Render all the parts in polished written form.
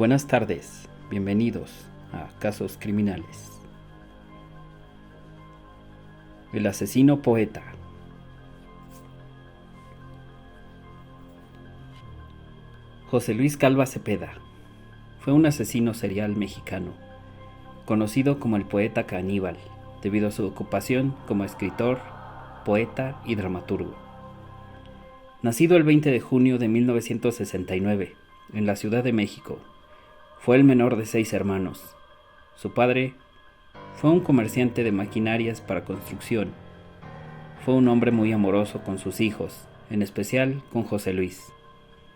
Buenas tardes, bienvenidos a Casos Criminales. El asesino poeta. José Luis Calva Cepeda fue un asesino serial mexicano, conocido como el poeta caníbal, debido a su ocupación como escritor, poeta y dramaturgo. Nacido el 20 de junio de 1969 en la Ciudad de México, fue el menor de 6 hermanos. Su padre fue un comerciante de maquinarias para construcción. Fue un hombre muy amoroso con sus hijos, en especial con José Luis,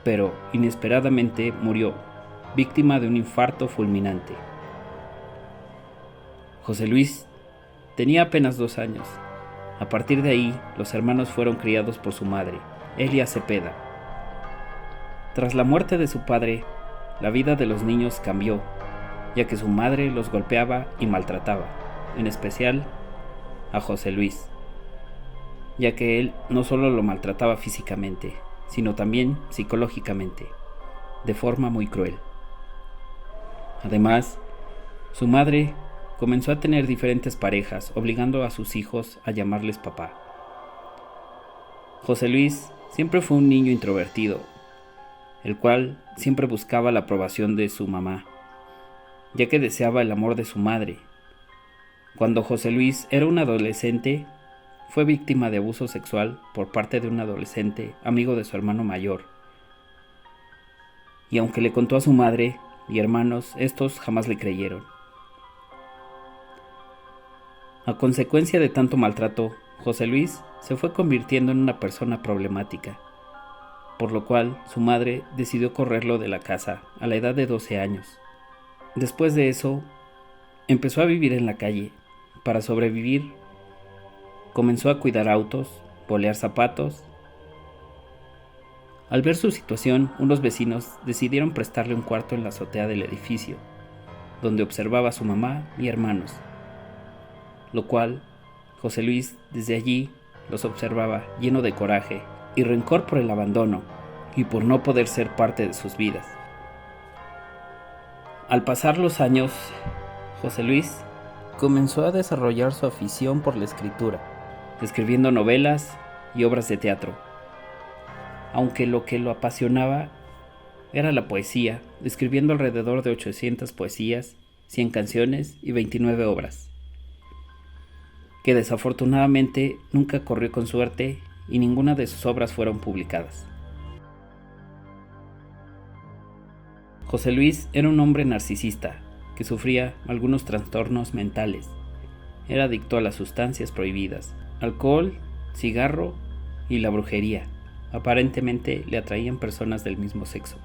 pero inesperadamente murió, víctima de un infarto fulminante. José Luis tenía apenas 2 años. A partir de ahí, los hermanos fueron criados por su madre, Elia Cepeda. Tras la muerte de su padre, la vida de los niños cambió, ya que su madre los golpeaba y maltrataba, en especial a José Luis, ya que él no solo lo maltrataba físicamente, sino también psicológicamente, de forma muy cruel. Además, su madre comenzó a tener diferentes parejas, obligando a sus hijos a llamarles papá. José Luis siempre fue un niño introvertido, el cual siempre buscaba la aprobación de su mamá, ya que deseaba el amor de su madre. Cuando José Luis era un adolescente, fue víctima de abuso sexual por parte de un adolescente amigo de su hermano mayor. Y aunque le contó a su madre y hermanos, estos jamás le creyeron. A consecuencia de tanto maltrato, José Luis se fue convirtiendo en una persona problemática, por lo cual su madre decidió correrlo de la casa a la edad de 12 años. Después de eso, empezó a vivir en la calle. Para sobrevivir, comenzó a cuidar autos, bolear zapatos. Al ver su situación, unos vecinos decidieron prestarle un cuarto en la azotea del edificio, donde observaba a su mamá y hermanos, lo cual José Luis desde allí los observaba lleno de coraje y rencor por el abandono y por no poder ser parte de sus vidas. Al pasar los años, José Luis comenzó a desarrollar su afición por la escritura, escribiendo novelas y obras de teatro. Aunque lo que lo apasionaba era la poesía, escribiendo alrededor de 800 poesías, 100 canciones y 29 obras, que desafortunadamente nunca corrió con suerte y ninguna de sus obras fueron publicadas. José Luis era un hombre narcisista que sufría algunos trastornos mentales. Era adicto a las sustancias prohibidas, alcohol, cigarro y la brujería. Aparentemente le atraían personas del mismo sexo.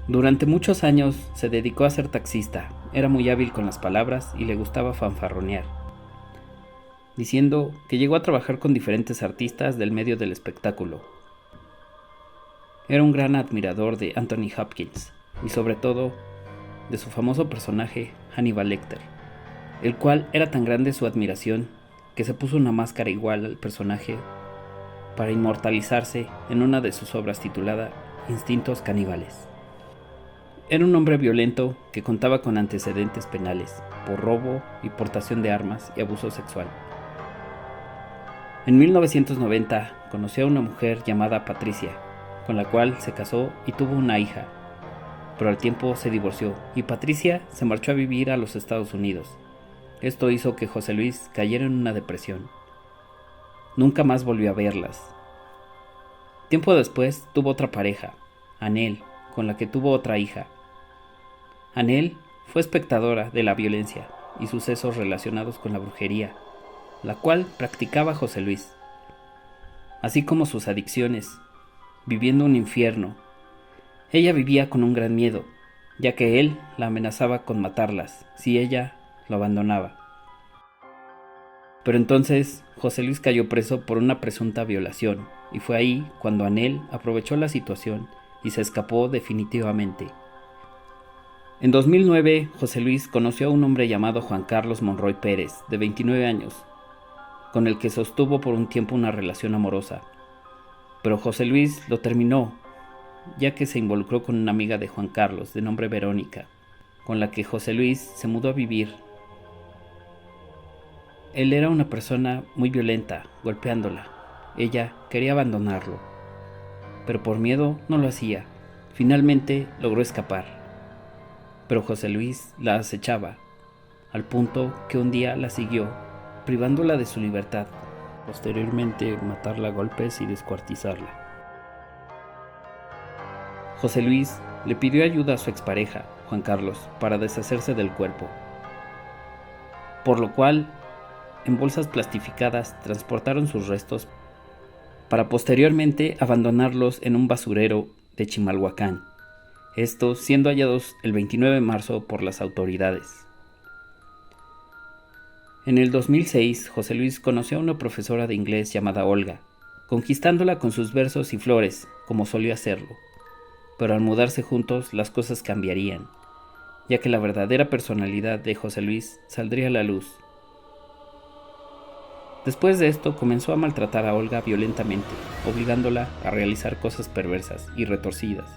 Durante muchos años se dedicó a ser taxista. Era muy hábil con las palabras y le gustaba fanfarronear, diciendo que llegó a trabajar con diferentes artistas del medio del espectáculo. Era un gran admirador de Anthony Hopkins y sobre todo de su famoso personaje Hannibal Lecter, el cual era tan grande su admiración que se puso una máscara igual al personaje para inmortalizarse en una de sus obras titulada Instintos Caníbales. Era un hombre violento que contaba con antecedentes penales por robo y portación de armas y abuso sexual. En 1990 conoció a una mujer llamada Patricia, con la cual se casó y tuvo una hija, pero al tiempo se divorció y Patricia se marchó a vivir a los Estados Unidos. Esto hizo que José Luis cayera en una depresión. Nunca más volvió a verlas. Tiempo después tuvo otra pareja, Anel, con la que tuvo otra hija. Anel fue espectadora de la violencia y sucesos relacionados con la brujería, la cual practicaba José Luis, así como sus adicciones, viviendo un infierno. Ella vivía con un gran miedo, ya que él la amenazaba con matarlas si ella lo abandonaba. Pero entonces José Luis cayó preso por una presunta violación, y fue ahí cuando Anel aprovechó la situación y se escapó definitivamente. En 2009, José Luis conoció a un hombre llamado Juan Carlos Monroy Pérez, de 29 años, con el que sostuvo por un tiempo una relación amorosa. Pero José Luis lo terminó, ya que se involucró con una amiga de Juan Carlos, de nombre Verónica, con la que José Luis se mudó a vivir. Él era una persona muy violenta, golpeándola. Ella quería abandonarlo, pero por miedo no lo hacía. Finalmente logró escapar, pero José Luis la acechaba, al punto que un día la siguió, privándola de su libertad. Posteriormente matarla a golpes y descuartizarla. José Luis le pidió ayuda a su expareja, Juan Carlos, para deshacerse del cuerpo, por lo cual en bolsas plastificadas transportaron sus restos para posteriormente abandonarlos en un basurero de Chimalhuacán, estos siendo hallados el 29 de marzo por las autoridades. En el 2006, José Luis conoció a una profesora de inglés llamada Olga, conquistándola con sus versos y flores, como solía hacerlo. Pero al mudarse juntos, las cosas cambiarían, ya que la verdadera personalidad de José Luis saldría a la luz. Después de esto, comenzó a maltratar a Olga violentamente, obligándola a realizar cosas perversas y retorcidas.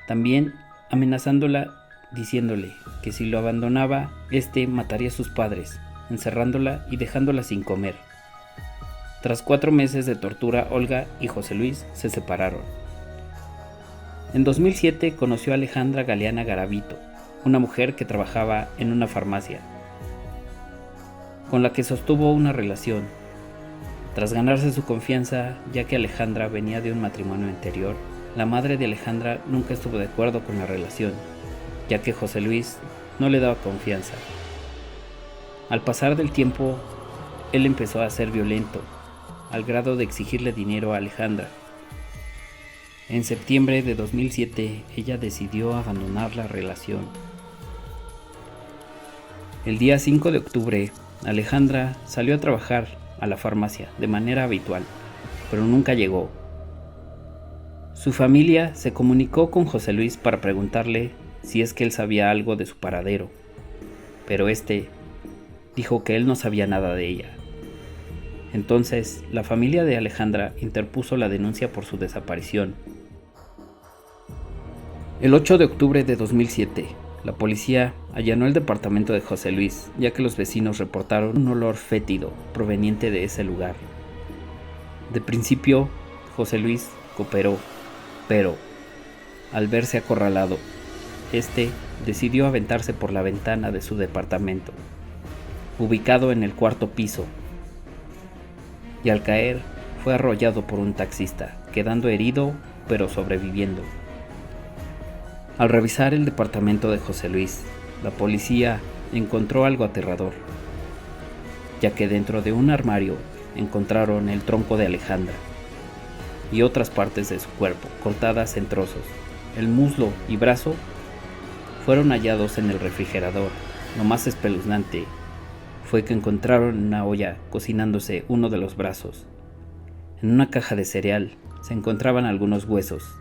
También amenazándola, diciéndole que si lo abandonaba, mataría a sus padres, encerrándola y dejándola sin comer. Tras 4 meses de tortura, Olga y José Luis se separaron. En 2007 conoció a Alejandra Galeana Garavito, una mujer que trabajaba en una farmacia, con la que sostuvo una relación. Tras ganarse su confianza, ya que Alejandra venía de un matrimonio anterior, la madre de Alejandra nunca estuvo de acuerdo con la relación, ya que José Luis no le daba confianza. Al pasar del tiempo, él empezó a ser violento, al grado de exigirle dinero a Alejandra. En septiembre de 2007, ella decidió abandonar la relación. El día 5 de octubre, Alejandra salió a trabajar a la farmacia de manera habitual, pero nunca llegó. Su familia se comunicó con José Luis para preguntarle si es que él sabía algo de su paradero, pero dijo que él no sabía nada de ella. Entonces, la familia de Alejandra interpuso la denuncia por su desaparición. El 8 de octubre de 2007, la policía allanó el departamento de José Luis, ya que los vecinos reportaron un olor fétido proveniente de ese lugar. De principio, José Luis cooperó, pero al verse acorralado, decidió aventarse por la ventana de su departamento, ubicado en el 4º piso, y al caer fue arrollado por un taxista, quedando herido pero sobreviviendo. Al revisar el departamento de José Luis, la policía encontró algo aterrador, ya que dentro de un armario encontraron el tronco de Alejandra y otras partes de su cuerpo cortadas en trozos. El muslo y brazo fueron hallados en el refrigerador. Lo más espeluznante fue que encontraron una olla cocinándose uno de los brazos. En una caja de cereal se encontraban algunos huesos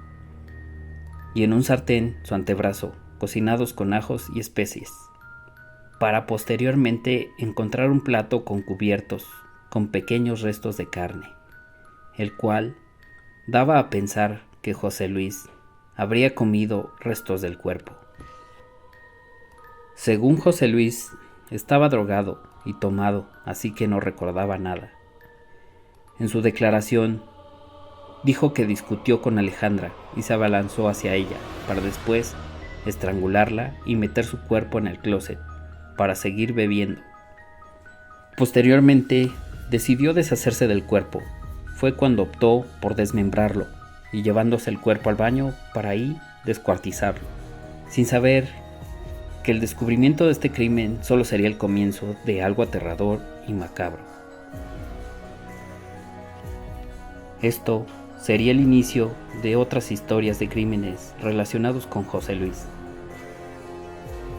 y en un sartén su antebrazo, cocinados con ajos y especies, para posteriormente encontrar un plato con cubiertos con pequeños restos de carne, el cual daba a pensar que José Luis habría comido restos del cuerpo. Según José Luis, estaba drogado y tomado, así que no recordaba nada. En su declaración, dijo que discutió con Alejandra y se abalanzó hacia ella para después estrangularla y meter su cuerpo en el closet para seguir bebiendo. Posteriormente, decidió deshacerse del cuerpo. Fue cuando optó por desmembrarlo y llevándose el cuerpo al baño para ahí descuartizarlo, sin saber que el descubrimiento de este crimen solo sería el comienzo de algo aterrador y macabro. Esto sería el inicio de otras historias de crímenes relacionados con José Luis.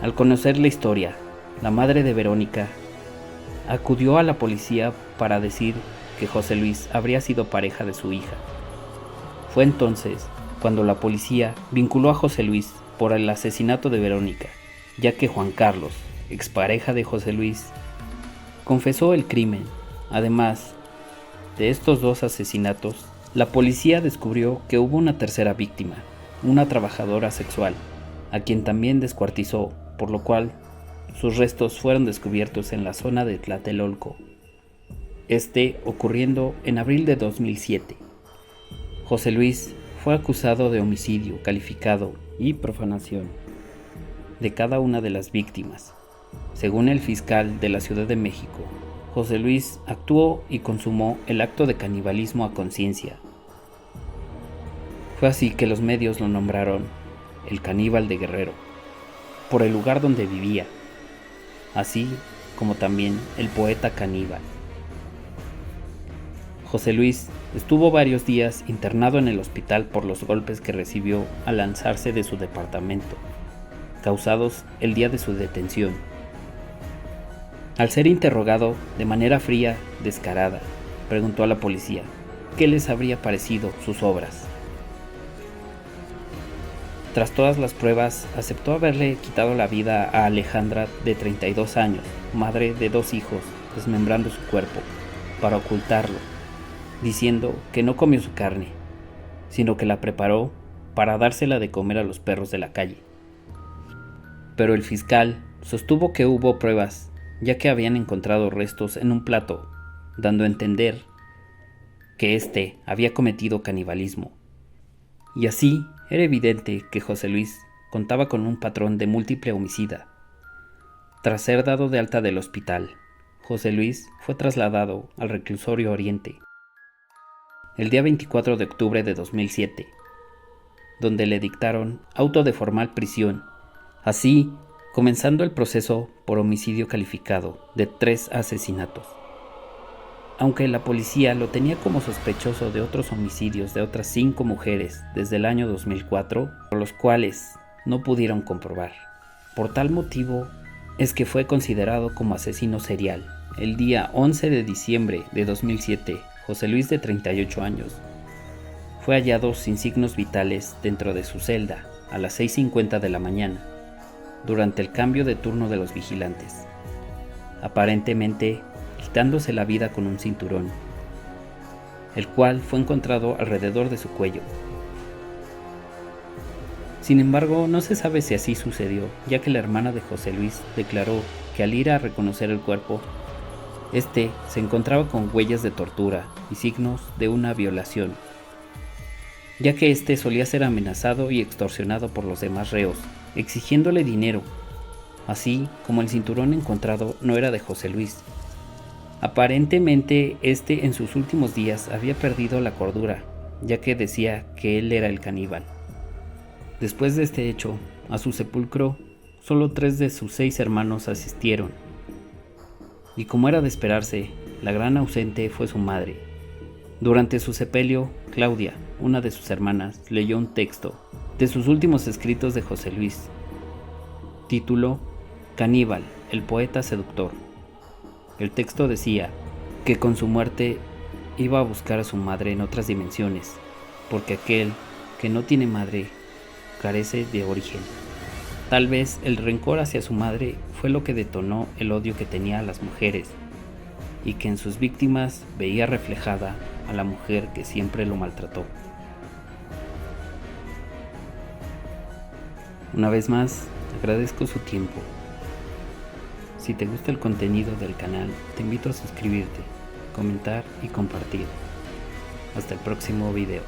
Al conocer la historia, la madre de Verónica acudió a la policía para decir que José Luis habría sido pareja de su hija. Fue entonces cuando la policía vinculó a José Luis por el asesinato de Verónica, ya que Juan Carlos, expareja de José Luis, confesó el crimen. Además de estos 2 asesinatos, la policía descubrió que hubo una tercera víctima, una trabajadora sexual, a quien también descuartizó, por lo cual sus restos fueron descubiertos en la zona de Tlatelolco, ocurriendo en abril de 2007. José Luis fue acusado de homicidio calificado y profanación de cada una de las víctimas. Según el fiscal de la Ciudad de México, José Luis actuó y consumó el acto de canibalismo a conciencia. Fue así que los medios lo nombraron el caníbal de Guerrero, por el lugar donde vivía, así como también el poeta caníbal. José Luis estuvo varios días internado en el hospital por los golpes que recibió al lanzarse de su departamento, causados el día de su detención. Al ser interrogado de manera fría, descarada, preguntó a la policía qué les habría parecido sus obras. Tras todas las pruebas, aceptó haberle quitado la vida a Alejandra, de 32 años, madre de 2 hijos, desmembrando su cuerpo para ocultarlo, diciendo que no comió su carne, sino que la preparó para dársela de comer a los perros de la calle. Pero el fiscal sostuvo que hubo pruebas, ya que habían encontrado restos en un plato, dando a entender que había cometido canibalismo. Y así era evidente que José Luis contaba con un patrón de múltiple homicida. Tras ser dado de alta del hospital, José Luis fue trasladado al reclusorio Oriente el día 24 de octubre de 2007, donde le dictaron auto de formal prisión, así comenzando el proceso por homicidio calificado de 3 asesinatos. Aunque la policía lo tenía como sospechoso de otros homicidios de otras 5 mujeres desde el año 2004, por los cuales no pudieron comprobar. Por tal motivo es que fue considerado como asesino serial. El día 11 de diciembre de 2007, José Luis, de 38 años, fue hallado sin signos vitales dentro de su celda a las 6:50 de la mañana, durante el cambio de turno de los vigilantes, aparentemente quitándose la vida con un cinturón, el cual fue encontrado alrededor de su cuello. Sin embargo, no se sabe si así sucedió, ya que la hermana de José Luis declaró que al ir a reconocer el cuerpo, se encontraba con huellas de tortura y signos de una violación, ya que solía ser amenazado y extorsionado por los demás reos, exigiéndole dinero, así como el cinturón encontrado no era de José Luis. Aparentemente, en sus últimos días había perdido la cordura, ya que decía que él era el caníbal. Después de este hecho, a su sepulcro, solo 3 de sus 6 hermanos asistieron. Y como era de esperarse, la gran ausente fue su madre. Durante su sepelio, Claudia, una de sus hermanas, leyó un texto de sus últimos escritos de José Luis, título Caníbal, el poeta seductor. El texto decía que con su muerte iba a buscar a su madre en otras dimensiones, porque aquel que no tiene madre carece de origen. Tal vez el rencor hacia su madre fue lo que detonó el odio que tenía a las mujeres, y que en sus víctimas veía reflejada a la mujer que siempre lo maltrató. Una vez más, agradezco su tiempo. Si te gusta el contenido del canal, te invito a suscribirte, comentar y compartir. Hasta el próximo video.